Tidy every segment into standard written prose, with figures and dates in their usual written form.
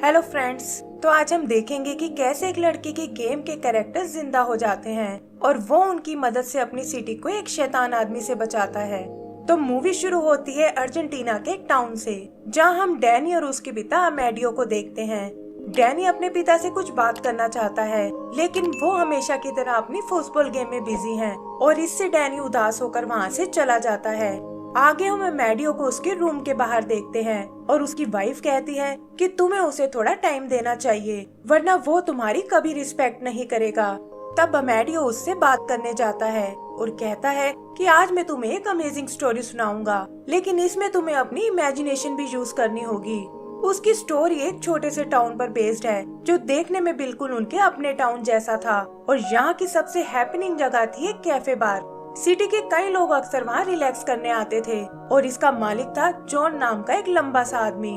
Hello friends, तो आज हम देखेंगे कि कैसे एक लड़की के गेम के कैरेक्टर्स जिंदा हो जाते हैं और वो उनकी मदद से अपनी सिटी को एक शैतान आदमी से बचाता है। तो मूवी शुरू होती है अर्जेंटीना के एक टाउन से, जहां हम डैनी और उसके पिता अमेडियो को देखते हैं। डैनी अपने पिता से कुछ बात करना चाहता है, लेकिन वो हमेशा की तरह अपनी फुटबॉल गेम में बिजी हैं और इससे डैनी उदास होकर वहाँ से चला जाता है। आगे हम अमेडियो को उसके रूम के बाहर देखते हैं और उसकी वाइफ कहती है कि तुम्हें उसे थोड़ा टाइम देना चाहिए, वरना वो तुम्हारी कभी रिस्पेक्ट नहीं करेगा। तब अमेडियो उससे बात करने जाता है और कहता है कि आज मैं तुम्हें एक अमेजिंग स्टोरी सुनाऊंगा, लेकिन इसमें तुम्हें अपनी इमेजिनेशन भी यूज करनी होगी। उसकी स्टोरी एक छोटे से टाउन पर बेस्ड है, जो देखने में बिल्कुल उनके अपने टाउन जैसा था और यहाँ की सबसे हैपनिंग जगह थी एक कैफे बार। सिटी के कई लोग अक्सर वहाँ रिलैक्स करने आते थे और इसका मालिक था जॉन नाम का एक लंबा सा आदमी।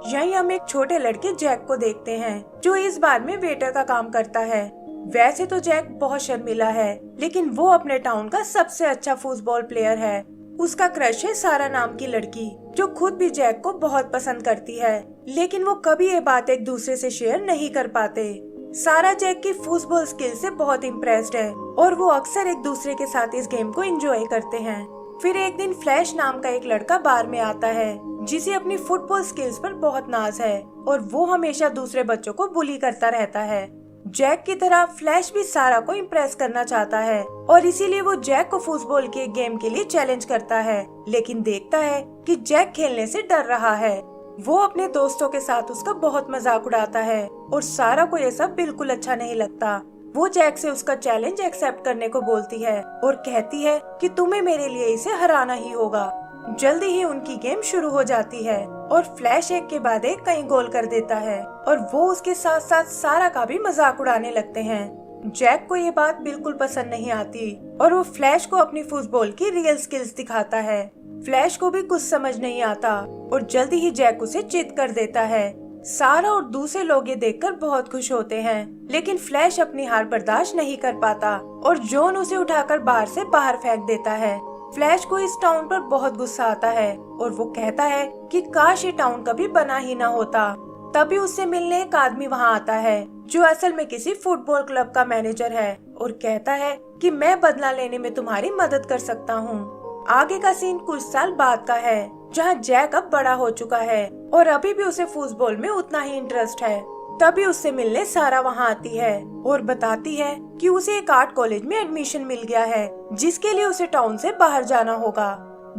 यहीं हम एक छोटे लड़के जैक को देखते हैं, जो इस बार में वेटर का काम करता है। वैसे तो जैक बहुत शर्मीला है, लेकिन वो अपने टाउन का सबसे अच्छा फुटबॉल प्लेयर है। उसका क्रश है सारा नाम की लड़की, जो खुद भी जैक को बहुत पसंद करती है, लेकिन वो कभी ये बात एक दूसरे से शेयर नहीं कर पाते। सारा जैक की फुटबॉल स्किल से बहुत इम्प्रेस्ड है और वो अक्सर एक दूसरे के साथ इस गेम को एंजॉय करते हैं। फिर एक दिन फ्लैश नाम का एक लड़का बार में आता है, जिसे अपनी फुटबॉल स्किल्स पर बहुत नाज है और वो हमेशा दूसरे बच्चों को बुली करता रहता है। जैक की तरह फ्लैश भी सारा को इम्प्रेस करना चाहता है और इसीलिए वो जैक को फुटबॉल के गेम के लिए चैलेंज करता है, लेकिन देखता है कि जैक खेलने से डर रहा है। वो अपने दोस्तों के साथ उसका बहुत मजाक उड़ाता है और सारा को ये सब बिल्कुल अच्छा नहीं लगता। वो जैक से उसका चैलेंज एक्सेप्ट करने को बोलती है और कहती है कि तुम्हें मेरे लिए इसे हराना ही होगा। जल्दी ही उनकी गेम शुरू हो जाती है और फ्लैश एक के बाद एक कई गोल कर देता है और वो उसके साथ साथ सारा का भी मजाक उड़ाने लगते हैं। जैक को ये बात बिल्कुल पसंद नहीं आती और वो फ्लैश को अपनी फुटबॉल की रियल स्किल्स दिखाता है। फ्लैश को भी कुछ समझ नहीं आता और जल्दी ही जैक उसे चित कर देता है। सारा और दूसरे लोग ये देखकर बहुत खुश होते हैं, लेकिन फ्लैश अपनी हार बर्दाश्त नहीं कर पाता और जॉन उसे उठाकर बार से बाहर फेंक देता है। फ्लैश को इस टाउन पर बहुत गुस्सा आता है और वो कहता है कि काश ये टाउन कभी बना ही ना होता। तभी उससे मिलने एक आदमी वहाँ आता है, जो असल में किसी फुटबॉल क्लब का मैनेजर है और कहता है कि मैं बदला लेने में तुम्हारी मदद कर सकता हूँ। आगे का सीन कुछ साल बाद का है, जहाँ जैक अब बड़ा हो चुका है और अभी भी उसे फुटबॉल में उतना ही इंटरेस्ट है। तभी उससे मिलने सारा वहाँ आती है और बताती है कि उसे एक आर्ट कॉलेज में एडमिशन मिल गया है, जिसके लिए उसे टाउन से बाहर जाना होगा।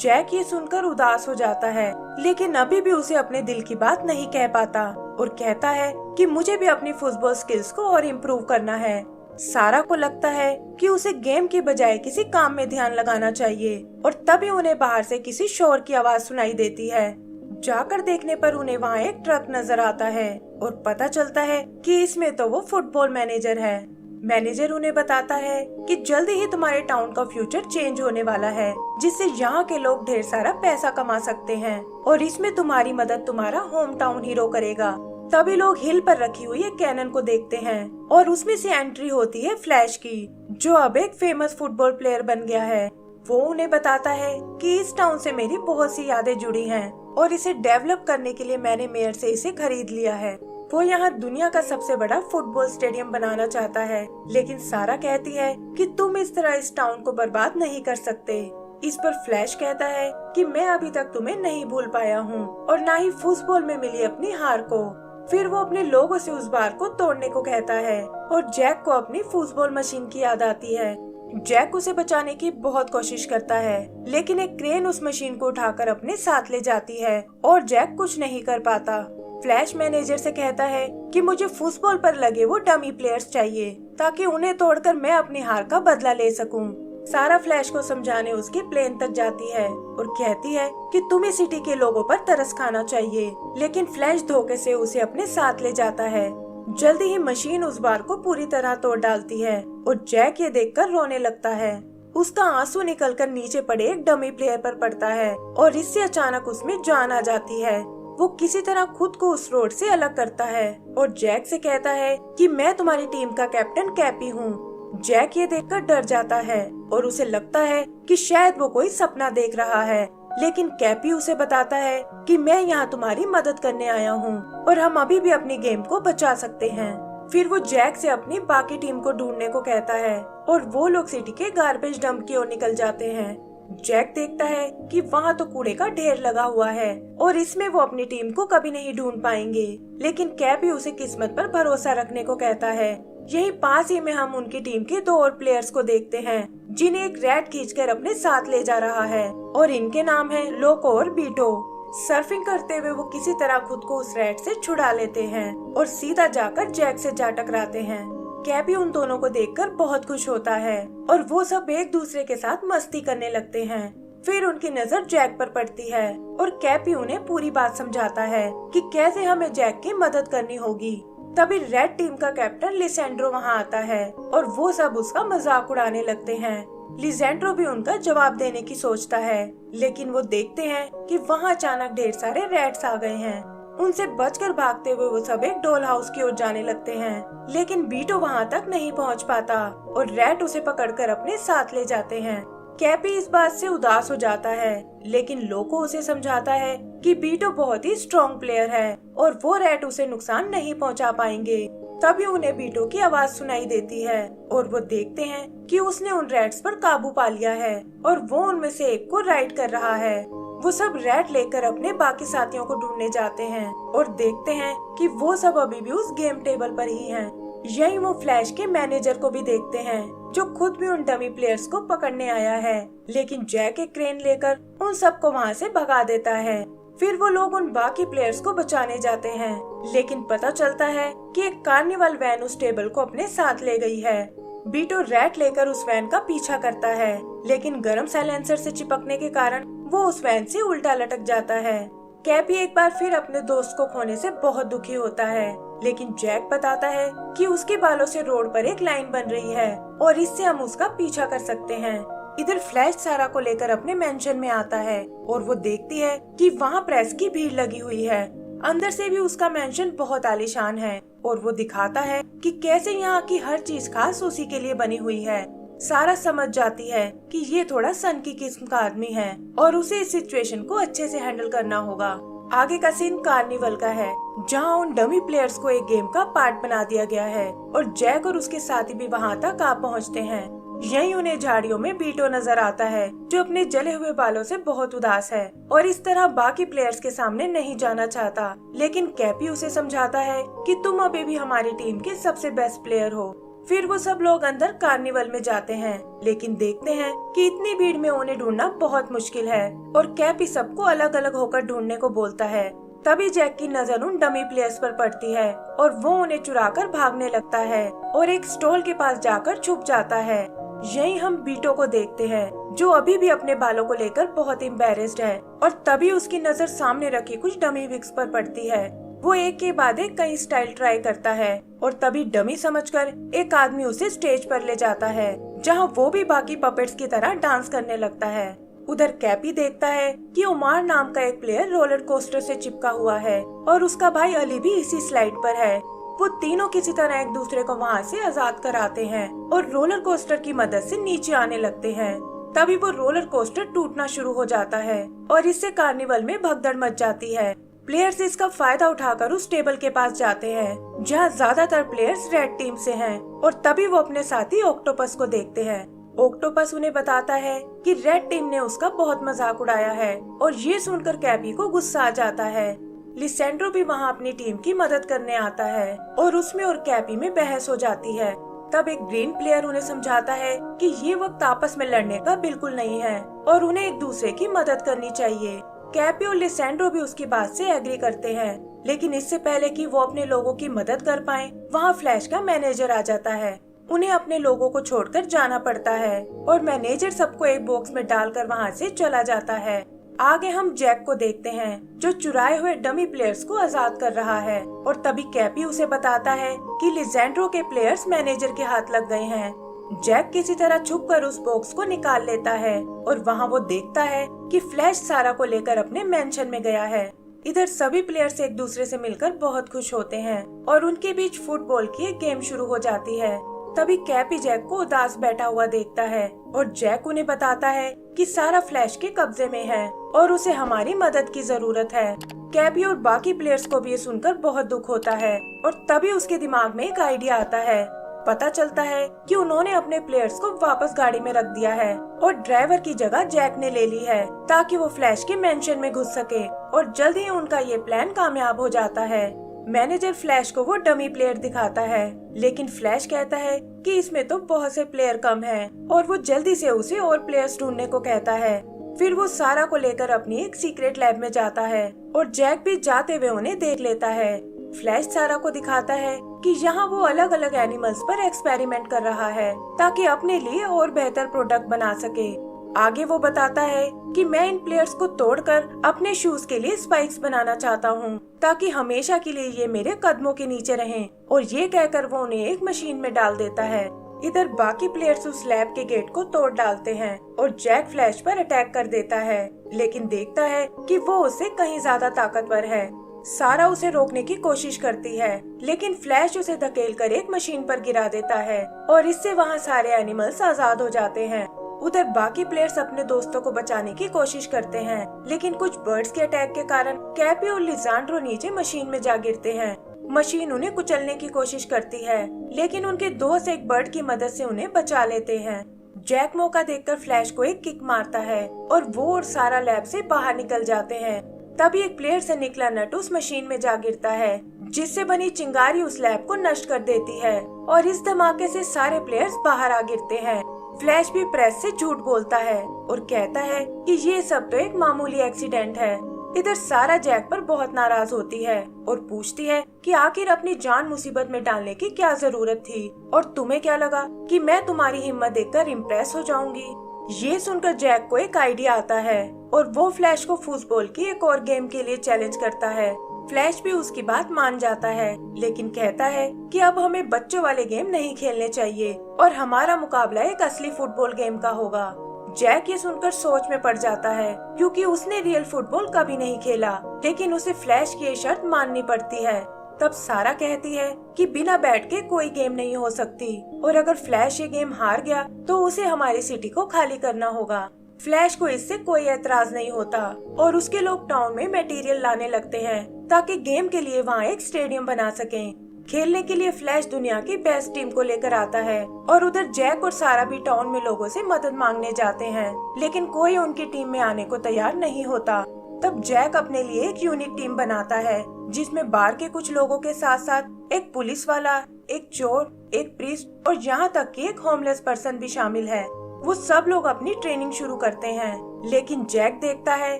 जैक ये सुनकर उदास हो जाता है, लेकिन अभी भी उसे अपने दिल की बात नहीं कह पाता और कहता है कि मुझे भी अपनी फुटबॉल स्किल्स को और इम्प्रूव करना है। सारा को लगता है कि उसे गेम की बजाय किसी काम में ध्यान लगाना चाहिए और तभी उन्हें बाहर से किसी शोर की आवाज सुनाई देती है। जाकर देखने पर उन्हें वहाँ एक ट्रक नजर आता है और पता चलता है कि इसमें तो वो फुटबॉल मैनेजर है। मैनेजर उन्हें बताता है कि जल्दी ही तुम्हारे टाउन का फ्यूचर चेंज होने वाला है, जिससे यहाँ के लोग ढेर सारा पैसा कमा सकते हैं और इसमें तुम्हारी मदद तुम्हारा होम टाउन हीरो करेगा। तभी लोग हिल पर रखी हुई एक कैनन को देखते हैं और उसमें से एंट्री होती है फ्लैश की, जो अब एक फेमस फुटबॉल प्लेयर बन गया है। वो उन्हें बताता है कि इस टाउन से मेरी बहुत सी यादें जुड़ी हैं और इसे डेवलप करने के लिए मैंने मेयर से इसे खरीद लिया है। वो यहाँ दुनिया का सबसे बड़ा फुटबॉल स्टेडियम बनाना चाहता है, लेकिन सारा कहती है कि तुम इस तरह इस टाउन को बर्बाद नहीं कर सकते। इस पर फ्लैश कहता है कि मैं अभी तक तुम्हें नहीं भूल पाया हूँ और न ही फुटबॉल में मिली अपनी हार को। फिर वो अपने लोगों से उस बार को तोड़ने को कहता है और जैक को अपनी फुटबॉल मशीन की याद आती है। जैक उसे बचाने की बहुत कोशिश करता है, लेकिन एक क्रेन उस मशीन को उठाकर अपने साथ ले जाती है और जैक कुछ नहीं कर पाता। फ्लैश मैनेजर से कहता है कि मुझे फुटबॉल पर लगे वो डमी प्लेयर्स चाहिए, ताकि उन्हें तोड़कर मैं अपनी हार का बदला ले सकूं। सारा फ्लैश को समझाने उसके प्लेन तक जाती है और कहती है कि तुम्हें सिटी के लोगों पर तरस खाना चाहिए, लेकिन फ्लैश धोखे से उसे अपने साथ ले जाता है। जल्दी ही मशीन उस बार को पूरी तरह तोड़ डालती है और जैक ये देखकर रोने लगता है। उसका आंसू निकलकर नीचे पड़े एक डमी प्लेयर पर पड़ता है और इससे अचानक उसमें जान आ जाती है। वो किसी तरह खुद को उस रोड से अलग करता है और जैक से कहता है कि मैं तुम्हारी टीम का कैप्टन कैपी हूँ। जैक ये देखकर डर जाता है और उसे लगता है कि शायद वो कोई सपना देख रहा है, लेकिन कैपी उसे बताता है कि मैं यहाँ तुम्हारी मदद करने आया हूँ और हम अभी भी अपनी गेम को बचा सकते हैं। फिर वो जैक से अपनी बाकी टीम को ढूंढने को कहता है और वो लोग सिटी के गार्बेज डंप की ओर निकल जाते हैं। जैक देखता है कि वहाँ तो कूड़े का ढेर लगा हुआ है और इसमें वो अपनी टीम को कभी नहीं ढूंढ पाएंगे, लेकिन कैपी उसे किस्मत पर भरोसा रखने को कहता है। यही पास ही में हम उनकी टीम के 2 और प्लेयर्स को देखते हैं जिन्हें एक रैट खींचकर अपने साथ ले जा रहा है और इनके नाम है लोको और बीटो। सर्फिंग करते हुए वो किसी तरह खुद को उस रैट से छुड़ा लेते हैं और सीधा जाकर जैक से जा टकराते हैं। कैपी उन दोनों को देखकर बहुत खुश होता है और वो सब एक दूसरे के साथ मस्ती करने लगते हैं। फिर उनकी नजर जैक पर पड़ती है और कैपी उन्हें पूरी बात समझाता है कि कैसे हमें जैक की मदद करनी होगी। तभी रेड टीम का कैप्टन लिसेंड्रो वहाँ आता है और वो सब उसका मजाक उड़ाने लगते हैं। लिसेंड्रो भी उनका जवाब देने की सोचता है, लेकिन वो देखते हैं कि वहाँ अचानक ढेर सारे रैट्स आ गए हैं। उनसे बचकर भागते हुए वो सब एक डॉल हाउस की ओर जाने लगते हैं, लेकिन बीटो वहाँ तक नहीं पहुँच पाता और रैट उसे पकड़कर अपने साथ ले जाते हैं। कैपी इस बात से उदास हो जाता है, लेकिन लोको उसे समझाता है कि बीटो बहुत ही स्ट्रॉन्ग प्लेयर है और वो रैट उसे नुकसान नहीं पहुंचा पाएंगे। तभी उन्हें बीटो की आवाज सुनाई देती है और वो देखते हैं कि उसने उन रैट्स पर काबू पा लिया है और वो उनमें से एक को राइड कर रहा है। वो सब रैट लेकर अपने बाकी साथियों को ढूंढने जाते हैं और देखते हैं कि वो सब अभी भी उस गेम टेबल पर ही हैं। यही वो फ्लैश के मैनेजर को भी देखते हैं जो खुद भी उन डमी प्लेयर्स को पकड़ने आया है, लेकिन जैक एक क्रेन लेकर उन सबको वहाँ से भगा देता है। फिर वो लोग उन बाकी प्लेयर्स को बचाने जाते हैं, लेकिन पता चलता है कि एक कार्निवल वैन उस टेबल को अपने साथ ले गई है। बीटो रैट लेकर उस वैन का पीछा करता है, लेकिन गर्म साइलेंसर से चिपकने के कारण वो उस वैन से उल्टा लटक जाता है। कैपी एक बार फिर अपने दोस्त को खोने से बहुत दुखी होता है, लेकिन जैक बताता है कि उसके बालों से रोड पर एक लाइन बन रही है और इससे हम उसका पीछा कर सकते हैं। इधर फ्लैश सारा को लेकर अपने मेंशन में आता है और वो देखती है कि वहाँ प्रेस की भीड़ लगी हुई है। अंदर से भी उसका मेंशन बहुत आलीशान है और वो दिखाता है कि कैसे यहाँ की हर चीज खास उसी के लिए बनी हुई है। सारा समझ जाती है कि ये थोड़ा सन की किस्म का आदमी है और उसे इस सिचुएशन को अच्छे से हैंडल करना होगा। आगे का सीन कार्निवल का है, जहाँ उन डमी प्लेयर्स को एक गेम का पार्ट बना दिया गया है और जैक और उसके साथी भी वहाँ तक आ पहुँचते हैं। यहीं उन्हें झाड़ियों में बीटो नजर आता है जो अपने जले हुए बालों से बहुत उदास है और इस तरह बाकी प्लेयर्स के सामने नहीं जाना चाहता, लेकिन कैपी उसे समझाता है कि तुम अभी भी हमारी टीम के सबसे बेस्ट प्लेयर हो। फिर वो सब लोग अंदर कार्निवल में जाते हैं, लेकिन देखते हैं कि इतनी भीड़ में उन्हें ढूंढना बहुत मुश्किल है और कैपी सबको अलग अलग होकर ढूंढने को बोलता है। तभी जैक की नजर उन डमी प्लेयर्स पर पड़ती है और वो उन्हें चुराकर भागने लगता है और एक स्टॉल के पास जाकर छुप जाता है। यहीं हम बीटो को देखते हैं जो अभी भी अपने बालों को लेकर बहुत एम्बैरेस्ड है और तभी उसकी नजर सामने रखी कुछ डमी विग्स पर पड़ती है। वो एक के बाद एक कई स्टाइल ट्राई करता है और तभी डमी समझकर एक आदमी उसे स्टेज पर ले जाता है, जहां वो भी बाकी पपेट्स की तरह डांस करने लगता है। उधर कैपी देखता है कि उमार नाम का एक प्लेयर रोलर कोस्टर से चिपका हुआ है और उसका भाई अली भी इसी स्लाइड पर है। वो तीनों किसी तरह एक दूसरे को वहाँ से आजाद कराते हैं और रोलर कोस्टर की मदद से नीचे आने लगते हैं। तभी वो रोलर कोस्टर टूटना शुरू हो जाता है और इससे कार्निवल में भगदड़ मच जाती है। प्लेयर्स इसका फायदा उठाकर उस टेबल के पास जाते हैं जहाँ ज्यादातर प्लेयर्स रेड टीम से हैं और तभी वो अपने साथी ऑक्टोपस को देखते हैं। ऑक्टोपस उन्हें बताता है कि रेड टीम ने उसका बहुत मजाक उड़ाया है और ये सुनकर कैपी को गुस्सा आ जाता है। लिसेंड्रो भी वहाँ अपनी टीम की मदद करने आता है और उसमें और कैपी में बहस हो जाती है। तब एक ग्रीन प्लेयर उन्हें समझाता है कि ये वक्त आपस में लड़ने का बिल्कुल नहीं है और उन्हें एक दूसरे की मदद करनी चाहिए। कैपी और लिसेंड्रो भी उसकी बात से एग्री करते हैं, लेकिन इससे पहले कि वो अपने लोगों की मदद कर पाएं, वहाँ फ्लैश का मैनेजर आ जाता है। उन्हें अपने लोगों को छोड़कर जाना पड़ता है और मैनेजर सबको एक बॉक्स में डालकर वहाँ से चला जाता है। आगे हम जैक को देखते हैं जो चुराए हुए डमी प्लेयर्स को आजाद कर रहा है और तभी कैपी उसे बताता है कि लिसेंड्रो के प्लेयर्स मैनेजर के हाथ लग गए हैं। जैक किसी तरह छुपकर उस बॉक्स को निकाल लेता है और वहाँ वो देखता है कि फ्लैश सारा को लेकर अपने मेंशन में गया है। इधर सभी प्लेयर्स एक दूसरे से मिलकर बहुत खुश होते हैं और उनके बीच फुटबॉल की एक गेम शुरू हो जाती है। तभी कैपी जैक को उदास बैठा हुआ देखता है और जैक उन्हें बताता है कि सारा फ्लैश के कब्जे में है और उसे हमारी मदद की जरूरत है। कैपी और बाकी प्लेयर्स को भी ये सुनकर बहुत दुख होता है और तभी उसके दिमाग में एक आइडिया आता है। पता चलता है कि उन्होंने अपने प्लेयर्स को वापस गाड़ी में रख दिया है और ड्राइवर की जगह जैक ने ले ली है ताकि वो फ्लैश के मेंशन में घुस सके और जल्द ही उनका ये प्लान कामयाब हो जाता है। मैनेजर फ्लैश को वो डमी प्लेयर दिखाता है, लेकिन फ्लैश कहता है कि इसमें तो बहुत से प्लेयर कम हैं और वो जल्दी से उसे और प्लेयर्स ढूंढने को कहता है। फिर वो सारा को लेकर अपनी एक सीक्रेट लैब में जाता है और जैक भी जाते हुए उन्हें देख लेता है। फ्लैश सारा को दिखाता है कि यहाँ वो अलग अलग एनिमल्स पर एक्सपेरिमेंट कर रहा है ताकि अपने लिए और बेहतर प्रोडक्ट बना सके। आगे वो बताता है कि मैं इन प्लेयर्स को तोड़कर अपने शूज के लिए स्पाइक्स बनाना चाहता हूँ ताकि हमेशा के लिए ये मेरे कदमों के नीचे रहें, और ये कहकर वो उन्हें एक मशीन में डाल देता है। इधर बाकी प्लेयर्स उस लैब के गेट को तोड़ डालते हैं और जैक फ्लैश पर अटैक कर देता है, लेकिन देखता है कि वो उससे कहीं ज्यादा ताकतवर है। सारा उसे रोकने की कोशिश करती है, लेकिन फ्लैश उसे धकेलकर एक मशीन पर गिरा देता है और इससे वहाँ सारे एनिमल्स आजाद हो जाते हैं। उधर बाकी प्लेयर्स अपने दोस्तों को बचाने की कोशिश करते हैं, लेकिन कुछ बर्ड्स के अटैक के कारण कैपी और लिजांड्रो नीचे मशीन में जा गिरते हैं। मशीन उन्हें कुचलने की कोशिश करती है, लेकिन उनके दोस्त एक बर्ड की मदद से उन्हें बचा लेते हैं। जैक मौका देखकर फ्लैश को एक किक मारता है और वो और सारा लैब से बाहर निकल जाते हैं। तभी एक प्लेयर से निकला नट उस मशीन में जा गिरता है, जिससे बनी चिंगारी उस लैब को नष्ट कर देती है और इस धमाके से सारे प्लेयर्स बाहर आ गिरते हैं। फ्लैश भी प्रेस से झूठ बोलता है और कहता है कि ये सब तो एक मामूली एक्सीडेंट है। इधर सारा जैक पर बहुत नाराज होती है और पूछती है कि आखिर अपनी जान मुसीबत में डालने की क्या जरूरत थी और तुम्हें क्या लगा कि मैं तुम्हारी हिम्मत देखकर इम्प्रेस हो जाऊंगी। ये सुनकर जैक को एक आइडिया आता है और वो फ्लैश को फुटबॉल की एक और गेम के लिए चैलेंज करता है। फ्लैश भी उसकी बात मान जाता है, लेकिन कहता है कि अब हमें बच्चों वाले गेम नहीं खेलने चाहिए और हमारा मुकाबला एक असली फुटबॉल गेम का होगा। जैक ये सुनकर सोच में पड़ जाता है, क्योंकि उसने रियल फुटबॉल कभी नहीं खेला, लेकिन उसे फ्लैश की ये शर्त माननी पड़ती है। तब सारा कहती है कि बिना बैट के कोई गेम नहीं हो सकती और अगर फ्लैश ये गेम हार गया तो उसे हमारी सिटी को खाली करना होगा। फ्लैश को इससे कोई एतराज नहीं होता और उसके लोग टाउन में मटेरियल लाने लगते हैं ताकि गेम के लिए वहाँ एक स्टेडियम बना सकें। खेलने के लिए फ्लैश दुनिया की बेस्ट टीम को लेकर आता है और उधर जैक और सारा भी टाउन में लोगों से मदद मांगने जाते हैं, लेकिन कोई उनकी टीम में आने को तैयार नहीं होता। तब जैक अपने लिए एक यूनिक टीम बनाता है, जिसमें बार के कुछ लोगों के साथ साथ एक पुलिस वाला, एक चोर, एक प्रीस्ट और यहाँ तक कि एक होमलेस पर्सन भी शामिल है। वो सब लोग अपनी ट्रेनिंग शुरू करते हैं, लेकिन जैक देखता है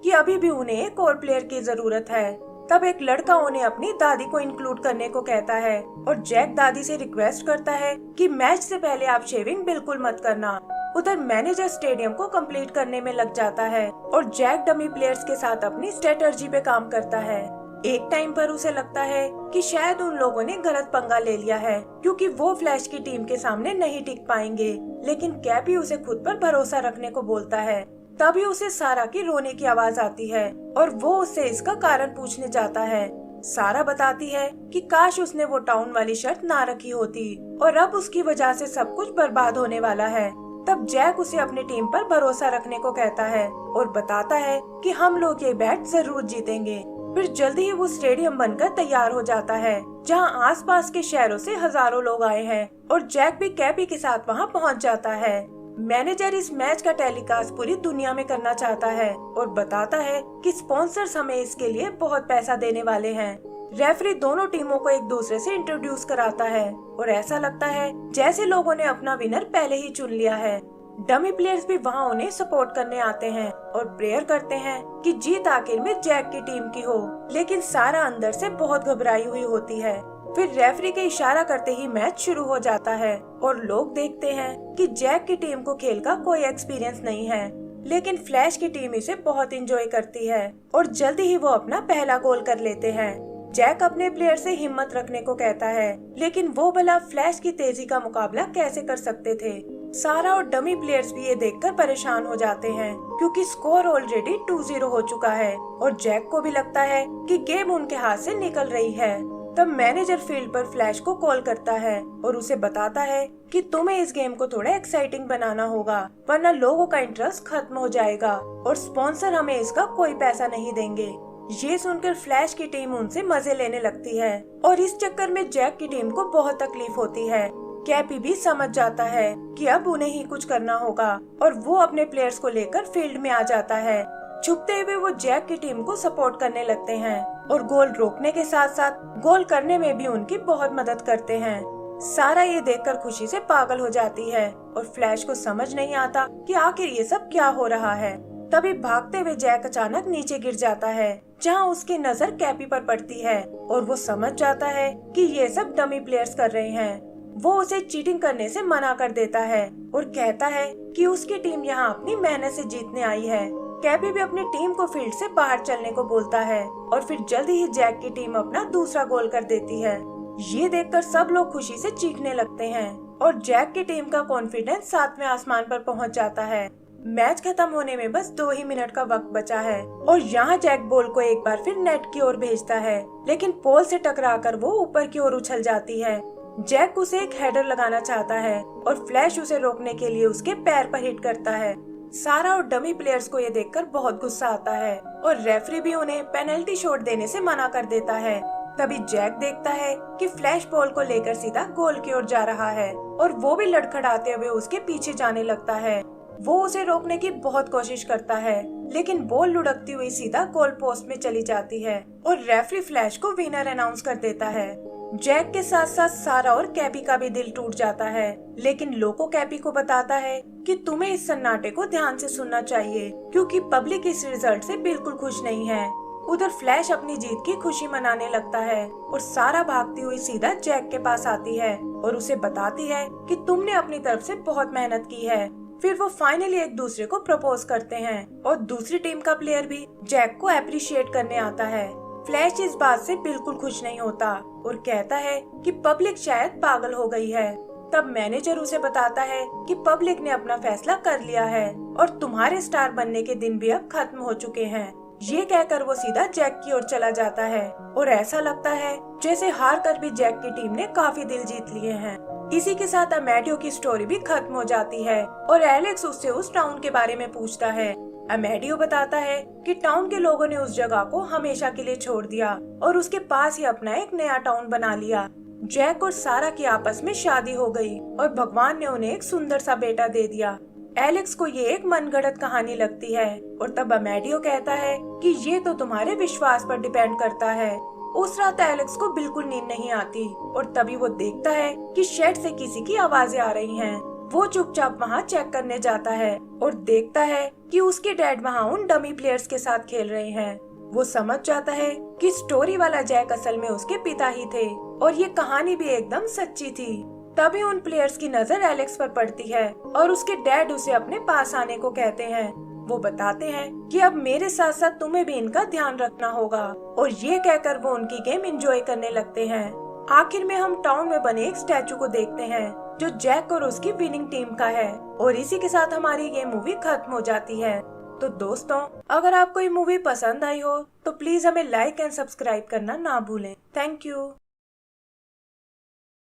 कि अभी भी उन्हें एक और प्लेयर की जरूरत है। तब एक लड़का उन्हें अपनी दादी को इंक्लूड करने को कहता है और जैक दादी से रिक्वेस्ट करता है कि मैच से पहले आप शेविंग बिल्कुल मत करना। उधर मैनेजर स्टेडियम को कंप्लीट करने में लग जाता है और जैक डमी प्लेयर्स के साथ अपनी स्ट्रेटजी पे काम करता है। एक टाइम पर उसे लगता है कि शायद उन लोगों ने गलत पंगा ले लिया है, क्योंकि वो फ्लैश की टीम के सामने नहीं टिक पाएंगे, लेकिन कैपी उसे खुद पर भरोसा रखने को बोलता है। तभी उसे सारा की रोने की आवाज आती है और वो उससे इसका कारण पूछने जाता है। सारा बताती है कि काश उसने वो टाउन वाली शर्त ना रखी होती और अब उसकी वजह से सब कुछ बर्बाद होने वाला है। तब जैक उसे अपनी टीम पर भरोसा रखने को कहता है और बताता है कि हम लोग ये बैट जरूर जीतेंगे। फिर जल्दी ही वो स्टेडियम बनकर तैयार हो जाता है, जहां आसपास के शहरों से हजारों लोग आए हैं और जैक भी कैपी के साथ वहां पहुंच जाता है। मैनेजर इस मैच का टेलीकास्ट पूरी दुनिया में करना चाहता है और बताता है कि स्पॉन्सर्स हमें इसके लिए बहुत पैसा देने वाले हैं। रेफरी दोनों टीमों को एक दूसरे से इंट्रोड्यूस कराता है और ऐसा लगता है जैसे लोगों ने अपना विनर पहले ही चुन लिया है। डमी प्लेयर्स भी वहां उन्हें सपोर्ट करने आते हैं और प्रेयर करते हैं कि जीत आखिर में जैक की टीम की हो, लेकिन सारा अंदर से बहुत घबराई हुई होती है। फिर रेफरी के इशारा करते ही मैच शुरू हो जाता है और लोग देखते हैं कि जैक की टीम को खेल का कोई एक्सपीरियंस नहीं है, लेकिन फ्लैश की टीम इसे बहुत एंजॉय करती है और जल्दी ही वो अपना पहला गोल कर लेते हैं। जैक अपने प्लेयर से हिम्मत रखने को कहता है, लेकिन वो भला फ्लैश की तेजी का मुकाबला कैसे कर सकते थे। सारा और डमी प्लेयर्स भी ये देखकर परेशान हो जाते हैं, क्योंकि स्कोर ऑलरेडी 2-0 हो चुका है और जैक को भी लगता है कि गेम उनके हाथ से निकल रही है। तब मैनेजर फील्ड पर फ्लैश को कॉल करता है और उसे बताता है कि तुम्हें इस गेम को थोड़ा एक्साइटिंग बनाना होगा, वरना लोगों का इंटरेस्ट खत्म हो जाएगा और स्पॉन्सर हमें इसका कोई पैसा नहीं देंगे। ये सुनकर फ्लैश की टीम उनसे मजे लेने लगती है और इस चक्कर में जैक की टीम को बहुत तकलीफ होती है। कैपी भी समझ जाता है कि अब उन्हें ही कुछ करना होगा और वो अपने प्लेयर्स को लेकर फील्ड में आ जाता है। छुपते हुए वो जैक की टीम को सपोर्ट करने लगते हैं और गोल रोकने के साथ साथ गोल करने में भी उनकी बहुत मदद करते हैं। सारा ये देखकर खुशी से पागल हो जाती है और फ्लैश को समझ नहीं आता कि आखिर ये सब क्या हो रहा है। तभी भागते हुए जैक अचानक नीचे गिर जाता है, जहां उसकी नजर कैपी पर पड़ती है और वो समझ जाता है कि ये सब डमी प्लेयर्स कर रहे हैं। वो उसे चीटिंग करने से मना कर देता है और कहता है कि उसकी टीम यहाँ अपनी मेहनत से जीतने आई है। कैपी भी अपनी टीम को फील्ड से बाहर चलने को बोलता है और फिर जल्दी ही जैक की टीम अपना दूसरा गोल कर देती है। ये देखकर सब लोग खुशी से चीखने लगते हैं और जैक की टीम का कॉन्फिडेंस 7वें आसमान पर पहुंच जाता है। मैच खत्म होने में बस 2 ही मिनट का वक्त बचा है और यहाँ जैक बॉल को एक बार फिर नेट की ओर भेजता है, लेकिन पोल से टकराकर वो ऊपर की ओर उछल जाती है। जैक उसे एक हेडर लगाना चाहता है और फ्लैश उसे रोकने के लिए उसके पैर पर हिट करता है। सारा और डमी प्लेयर्स को ये देखकर बहुत गुस्सा आता है और रेफरी भी उन्हें पेनल्टी शॉट देने से मना कर देता है। तभी जैक देखता है कि फ्लैश बॉल को लेकर सीधा गोल की ओर जा रहा है और वो भी लड़खड़ाते हुए उसके पीछे जाने लगता है। वो उसे रोकने की बहुत कोशिश करता है, लेकिन बॉल लुढ़कती हुई सीधा गोल पोस्ट में चली जाती है और रेफरी फ्लैश को विनर अनाउंस कर देता है। जैक के साथ साथ सारा और कैपी का भी दिल टूट जाता है, लेकिन लोको कैपी को बताता है कि तुम्हें इस सन्नाटे को ध्यान से सुनना चाहिए क्योंकि पब्लिक इस रिजल्ट से बिल्कुल खुश नहीं है। उधर फ्लैश अपनी जीत की खुशी मनाने लगता है और सारा भागती हुई सीधा जैक के पास आती है और उसे बताती है कि तुमने अपनी तरफ से बहुत मेहनत की है। फिर वो फाइनली एक दूसरे को प्रपोज करते हैं और दूसरी टीम का प्लेयर भी जैक को अप्रिशिएट करने आता है। फ्लैश इस बात से बिल्कुल खुश नहीं होता और कहता है कि पब्लिक शायद पागल हो गई है। तब मैनेजर उसे बताता है कि पब्लिक ने अपना फैसला कर लिया है और तुम्हारे स्टार बनने के दिन भी अब खत्म हो चुके हैं। ये कहकर वो सीधा जैक की ओर चला जाता है और ऐसा लगता है जैसे हार कर भी जैक की टीम ने काफी दिल जीत लिए हैं। इसी के साथ अमेडियो की स्टोरी भी खत्म हो जाती है और एलेक्स उससे उस टाउन के बारे में पूछता है। अमेडियो बताता है कि टाउन के लोगों ने उस जगह को हमेशा के लिए छोड़ दिया और उसके पास ही अपना एक नया टाउन बना लिया। जैक और सारा की आपस में शादी हो गई और भगवान ने उन्हें एक सुंदर सा बेटा दे दिया। एलेक्स को ये एक मनगढ़ंत कहानी लगती है और तब अमेडियो कहता है कि ये तो तुम्हारे विश्वास पर डिपेंड करता है। उस रात एलेक्स को बिल्कुल नींद नहीं आती और तभी वो देखता है कि शेड से किसी की आवाजें आ रही हैं। वो चुपचाप वहाँ चेक करने जाता है और देखता है कि उसके डैड वहाँ उन डमी प्लेयर्स के साथ खेल रहे हैं। वो समझ जाता है कि स्टोरी वाला जैक असल में उसके पिता ही थे और ये कहानी भी एकदम सच्ची थी। तभी उन प्लेयर्स की नजर एलेक्स पर पड़ती है और उसके डैड उसे अपने पास आने को कहते हैं। वो बताते हैं कि अब मेरे साथ साथ तुम्हें भी इनका ध्यान रखना होगा और ये कहकर वो उनकी गेम एंजॉय करने लगते हैं। आखिर में हम टाउन में बने एक स्टैचू को देखते हैं जो जैक और उसकी विनिंग टीम का है और इसी के साथ हमारी ये मूवी खत्म हो जाती है। तो दोस्तों, अगर आपको ये मूवी पसंद आई हो तो प्लीज हमें लाइक एंड सब्सक्राइब करना ना भूलें। Thank you.